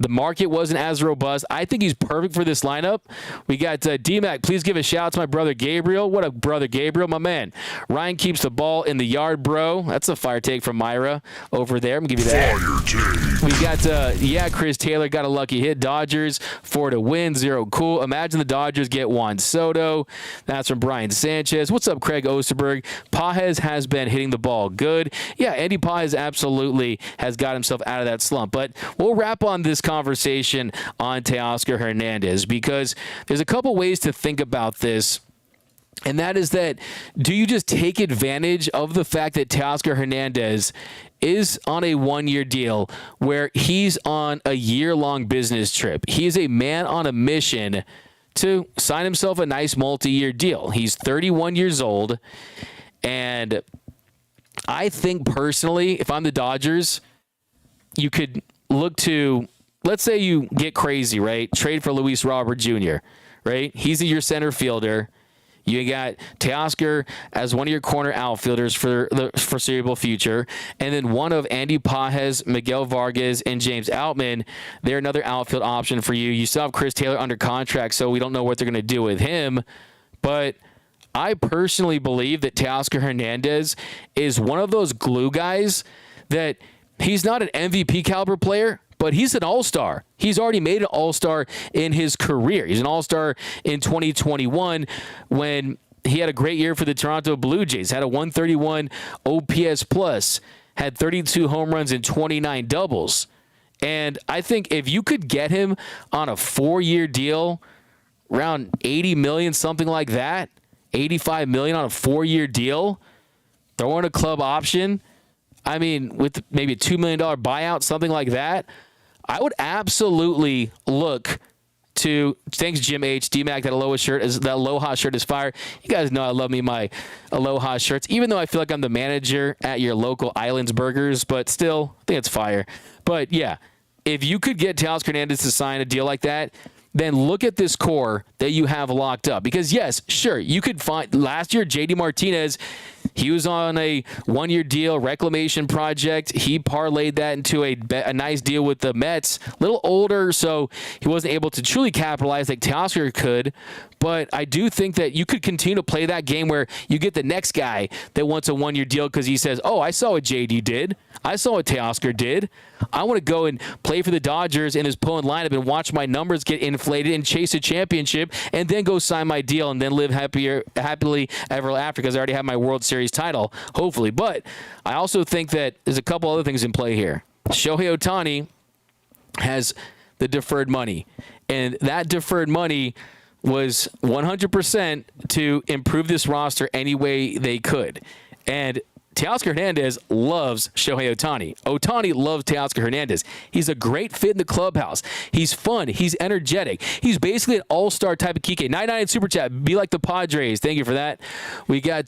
The market wasn't as robust. I think he's perfect for this lineup. We got D-Mac. Please give a shout out to my brother Gabriel. What up, brother Gabriel? My man. Ryan keeps the ball in the yard, bro. That's a fire take from Myra over there. I'm going to give you that. We got, Chris Taylor got a lucky hit. Dodgers, 4 to win, 0 cool. Imagine the Dodgers get Juan Soto. That's from Brian Sanchez. What's up, Craig Osterberg? Pages has been hitting the ball good. Yeah, Andy Pages absolutely has got himself out of that slump. But we'll wrap on this conversation on Teoscar Hernandez because there's a couple ways to think about this. And that is that, do you just take advantage of the fact that Teoscar Hernandez is on a 1-year deal where he's on a year-long business trip? He is a man on a mission to sign himself a nice multi-year deal. He's 31 years old, and I think personally, if I'm the Dodgers, you could look to, let's say you get crazy, right? Trade for Luis Robert Jr., right? He's your center fielder. You got Teoscar as one of your corner outfielders for the foreseeable future. And then one of Andy Pages, Miguel Vargas, and James Outman, they're another outfield option for you. You still have Chris Taylor under contract, so we don't know what they're going to do with him. But I personally believe that Teoscar Hernandez is one of those glue guys that he's not an MVP caliber player, but he's an all-star. He's already made an all-star in his career. He's an all-star in 2021 when he had a great year for the Toronto Blue Jays, had a 131 OPS plus, had 32 home runs and 29 doubles. And I think if you could get him on a 4-year deal, around $80 million, something like that, $85 million on a 4-year deal, throw in a club option, I mean, with maybe a $2 million buyout, something like that, I would absolutely look to, thanks Jim H, D-Mac, that Aloha shirt is fire. You guys know I love me my Aloha shirts, even though I feel like I'm the manager at your local Islands Burgers, but still, I think it's fire. But yeah, if you could get Teoscar Hernandez to sign a deal like that, then look at this core that you have locked up. Because yes, sure, you could find last year, JD Martinez, he was on a 1-year deal, reclamation project. He parlayed that into a nice deal with the Mets. A little older, so he wasn't able to truly capitalize like Teoscar could. But I do think that you could continue to play that game where you get the next guy that wants a 1-year deal because he says, oh, I saw what JD did. I saw what Teoscar did. I want to go and play for the Dodgers in his pulling lineup and watch my numbers get inflated and chase a championship and then go sign my deal and then live happily ever after because I already have my World Series title, hopefully. But I also think that there's a couple other things in play here. Shohei Otani has the deferred money, and that deferred money was 100% to improve this roster any way they could. And Teoscar Hernandez loves Shohei Otani. Otani loves Teoscar Hernandez. He's a great fit in the clubhouse. He's fun. He's energetic. He's basically an all-star type of Kike. 99 Super Chat. Be like the Padres. Thank you for that. We got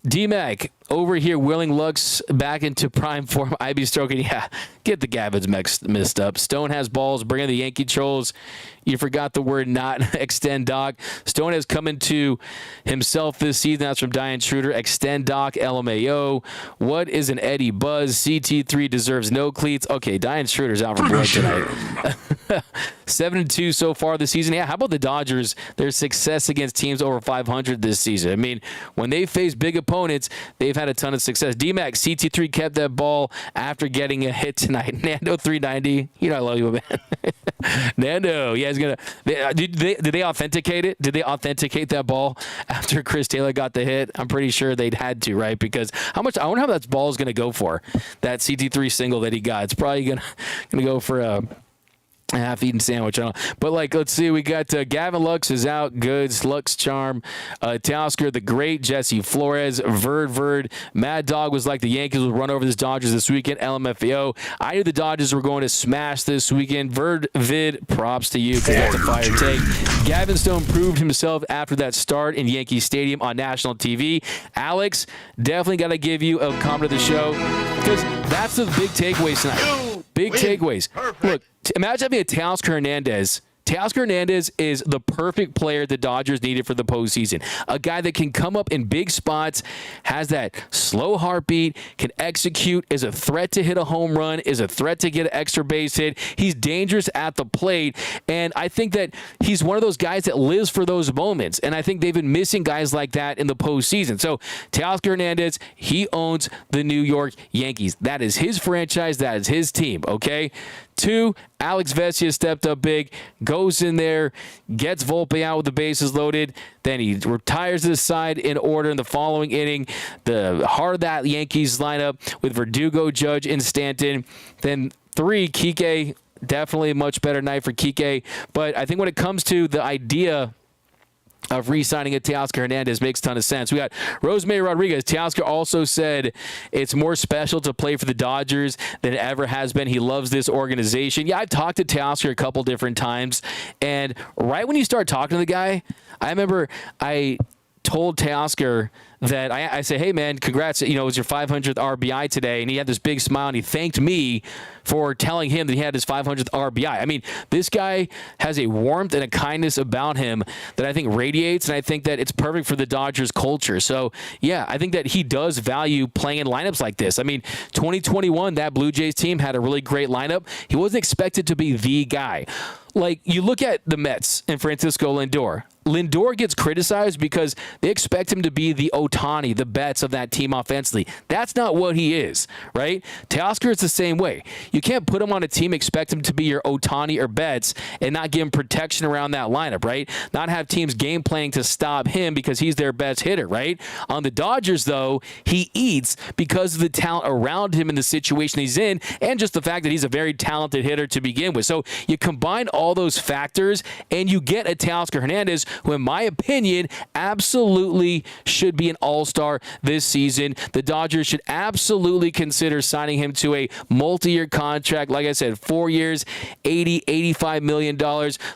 D-Mac. over here, willing Lux back into prime form. I be stroking. Yeah, get the Gavins mixed up. Stone has balls. Bring in the Yankee trolls. You forgot the word not. Extend Doc. Stone has come into himself this season. That's from Diane Schroeder. Extend Doc. LMAO. What is an Eddie Buzz? CT3 deserves no cleats. Okay, Diane Schroeder's out for blood tonight. 7-2 so far this season. Yeah, how about the Dodgers? Their success against teams over 500 this season. I mean, when they face big opponents, they've had a ton of success. D-Mac, CT3 kept that ball after getting a hit tonight. Nando 390. You know I love you, man. Nando, yeah, he's gonna. Did they authenticate it? Did they authenticate that ball after Chris Taylor got the hit? I'm pretty sure they'd had to, right? Because how much? I wonder how that ball is gonna go for. That CT3 single that he got. It's probably gonna go for a half-eaten sandwich. I don't know. But, let's see. We got Gavin Lux is out. Goods. Lux Charm. Teoscar, the great. Jesse Flores. Verd. Mad Dog was like the Yankees would run over the Dodgers this weekend. LMFAO. I knew the Dodgers were going to smash this weekend. Vid, props to you because that's a fire take. Gavin Stone proved himself after that start in Yankee Stadium on national TV. Alex, definitely got to give you a comment of the show because that's the big takeaways tonight. Big takeaways. Look, imagine having a Teoscar Hernandez. Teoscar Hernandez is the perfect player the Dodgers needed for the postseason. A guy that can come up in big spots, has that slow heartbeat, can execute, is a threat to hit a home run, is a threat to get an extra base hit. He's dangerous at the plate, and I think that he's one of those guys that lives for those moments, and I think they've been missing guys like that in the postseason. So Teoscar Hernandez, he owns the New York Yankees. That is his franchise. That is his team, okay? 2, Alex Vesia stepped up big, goes in there, gets Volpe out with the bases loaded. Then he retires to the side in order in the following inning. The heart of that Yankees lineup with Verdugo, Judge, and Stanton. Then 3, Kike, definitely a much better night for Kike. But I think when it comes to the idea of re-signing a Teoscar Hernandez makes a ton of sense. We got Rosemary Rodriguez. Teoscar also said it's more special to play for the Dodgers than it ever has been. He loves this organization. Yeah, I've talked to Teoscar a couple different times, and right when you start talking to the guy, I remember I told Teoscar that I say, hey, man, congrats. It was your 500th RBI today. And he had this big smile, and he thanked me for telling him that he had his 500th RBI. I mean, this guy has a warmth and a kindness about him that I think radiates, and I think that it's perfect for the Dodgers culture. So, yeah, I think that he does value playing in lineups like this. I mean, 2021, that Blue Jays team had a really great lineup. He wasn't expected to be the guy. You look at the Mets and Francisco Lindor. Lindor gets criticized because they expect him to be the Otani, the Betts of that team offensively. That's not what he is, right? Teoscar is the same way. You can't put him on a team, expect him to be your Otani or Betts, and not give him protection around that lineup, right? Not have teams game playing to stop him because he's their best hitter, right? On the Dodgers, though, he eats because of the talent around him in the situation he's in, and just the fact that he's a very talented hitter to begin with. So you combine all those factors, and you get a Teoscar Hernandez, who, in my opinion, absolutely should be an all-star this season. The Dodgers should absolutely consider signing him to a multi-year contract. Like I said, 4 years, $80-85 million,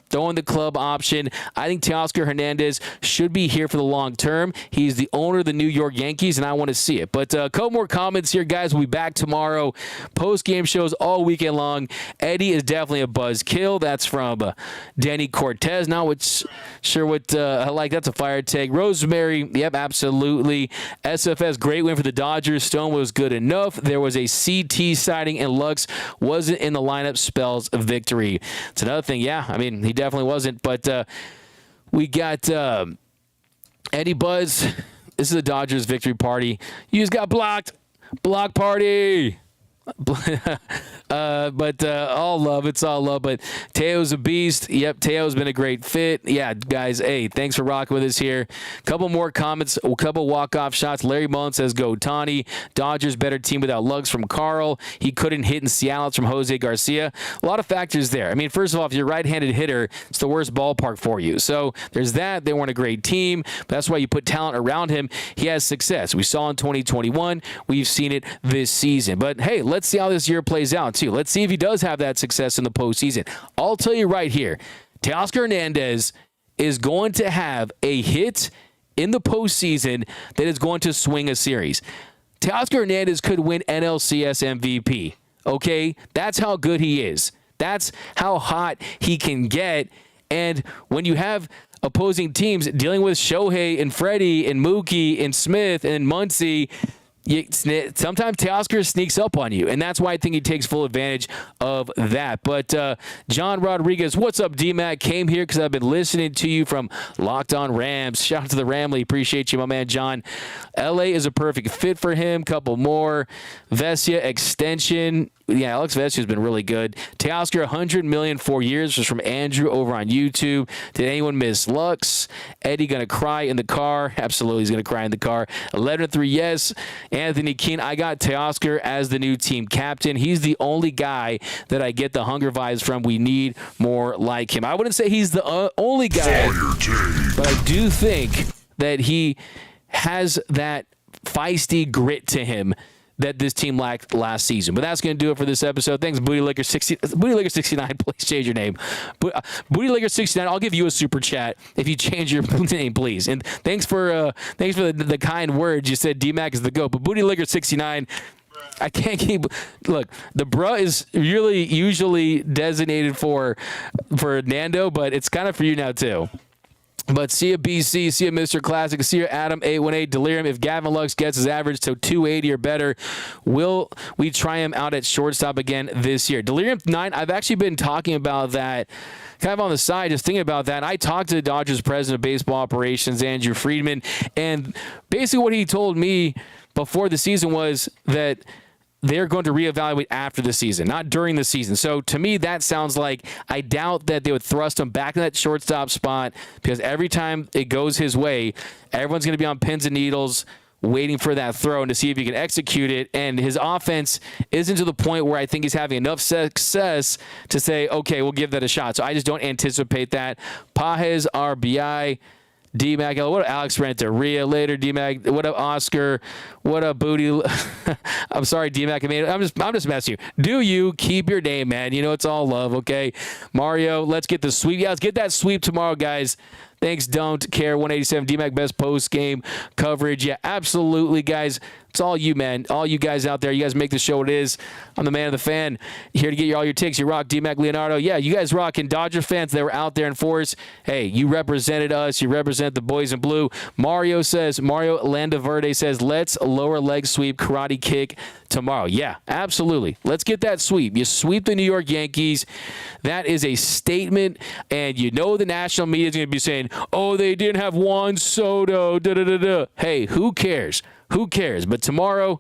throwing the club option. I think Teoscar Hernandez should be here for the long term. He's the owner of the New York Yankees, and I want to see it. But a couple more comments here, guys. We'll be back tomorrow. Post-game shows all weekend long. Eddie is definitely a buzzkill. That's from Danny Cortez. Not sure what I like. That's a fire take. Rosemary, yep, absolutely. SFS, great win for the Dodgers. Stone was good enough. There was a CT sighting, and Lux wasn't in the lineup. Spells a victory. It's another thing. Yeah, I mean, he definitely wasn't. But we got Eddie Buzz. This is the Dodgers victory party. You just got blocked. Block party. But all love. It's all love. But Teo's a beast. Yep, Teo's been a great fit. Yeah, guys, hey, thanks for rocking with us here. Couple more comments, a couple walk-off shots. Larry Mullen says, go Otani. Dodgers better team without Lugs from Carl. He couldn't hit in Seattle. It's from Jose Garcia. A lot of factors there. I mean, first of all, if you're a right-handed hitter, it's the worst ballpark for you. So there's that. They weren't a great team. But that's why you put talent around him. He has success. We saw in 2021. We've seen it this season. But, hey, let's see how this year plays out, too. Let's see if he does have that success in the postseason. I'll tell you right here, Teoscar Hernandez is going to have a hit in the postseason that is going to swing a series. Teoscar Hernandez could win NLCS MVP. Okay? That's how good he is. That's how hot he can get. And when you have opposing teams dealing with Shohei and Freddie and Mookie and Smith and Muncy, sometimes Teoscar sneaks up on you, and that's why I think he takes full advantage of that. But John Rodriguez, what's up, D-Mac? Came here because I've been listening to you from Locked On Rams. Shout out to the Ramley. Appreciate you, my man, John. L.A. is a perfect fit for him. Couple more. Vesia extension. Yeah, Alex Vesia has been really good. Teoscar, $100 million 4 years, was from Andrew over on YouTube. Did anyone miss Lux? Eddie going to cry in the car? Absolutely, he's going to cry in the car. 11-3, yes. Anthony Keene, I got Teoscar as the new team captain. He's the only guy that I get the hunger vibes from. We need more like him. I wouldn't say he's the only guy, but I do think that he has that feisty grit to him that this team lacked last season. But that's going to do it for this episode. Thanks, Booty Liquor 69. Please change your name. Booty Liquor 69. I'll give you a super chat if you change your name, please. And thanks for the kind words. You said D-Mac is the GOAT. But Booty Liquor 69. I can't keep. Look, the bruh is really usually designated for Nando, but it's kind of for you now too. But see ya, BC, see ya, Mr. Classic, see ya, Adam818, Delirium. If Gavin Lux gets his average to 280 or better, will we try him out at shortstop again this year? Delirium 9, I've actually been talking about that kind of on the side, just thinking about that. I talked to the Dodgers president of baseball operations, Andrew Friedman, and basically what he told me before the season was that they're going to reevaluate after the season, not during the season. So to me, that sounds like I doubt that they would thrust him back in that shortstop spot, because every time it goes his way, everyone's going to be on pins and needles waiting for that throw and to see if he can execute it. And his offense isn't to the point where I think he's having enough success to say, okay, we'll give that a shot. So I just don't anticipate that. Pajes, RBI. D-Mac, what up, Alex Renteria later, D-Mac, what up, Oscar, what up, Booty, I'm sorry, D-Mac, I'm just messing you. Do you keep your name, man? You know, it's all love, okay? Mario, let's get the sweep. Yeah, let's get that sweep tomorrow, guys. Thanks, Don't Care, 187, D-Mac, best post-game coverage. Yeah, absolutely, guys. It's all you, man. All you guys out there. You guys make the show what it is. I'm the man of the fan. Here to get you all your takes. You rock, D-Mac, Leonardo. Yeah, you guys rocking. Dodger fans, they were out there in force. Hey, you represented us. You represent the boys in blue. Mario Landaverde says, let's lower leg sweep, karate kick tomorrow. Yeah, absolutely. Let's get that sweep. You sweep the New York Yankees. That is a statement. And you know the national media is going to be saying, oh, they didn't have Juan Soto. Da-da-da-da. Hey, who cares? Who cares? But tomorrow,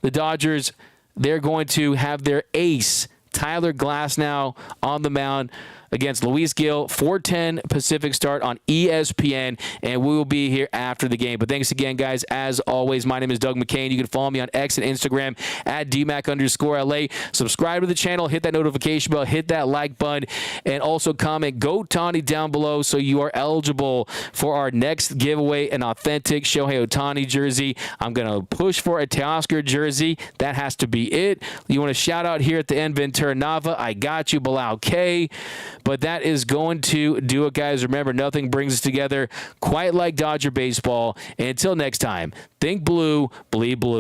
the Dodgers, they're going to have their ace, Tyler Glasnow, on the mound against Luis Gil, 4:10 Pacific start on ESPN, and we will be here after the game. But thanks again, guys. As always, my name is Doug McKain. You can follow me on X and Instagram at DMac_LA. Subscribe to the channel, hit that notification bell, hit that like button, and also comment "Go Tani" down below so you are eligible for our next giveaway, an authentic Shohei Otani jersey. I'm going to push for a Teoscar jersey. That has to be it. You want to shout out here at the end, Ventura Nava, I got you, Bilal K. But that is going to do it, guys. Remember, nothing brings us together quite like Dodger baseball. And until next time, think blue, bleed blue.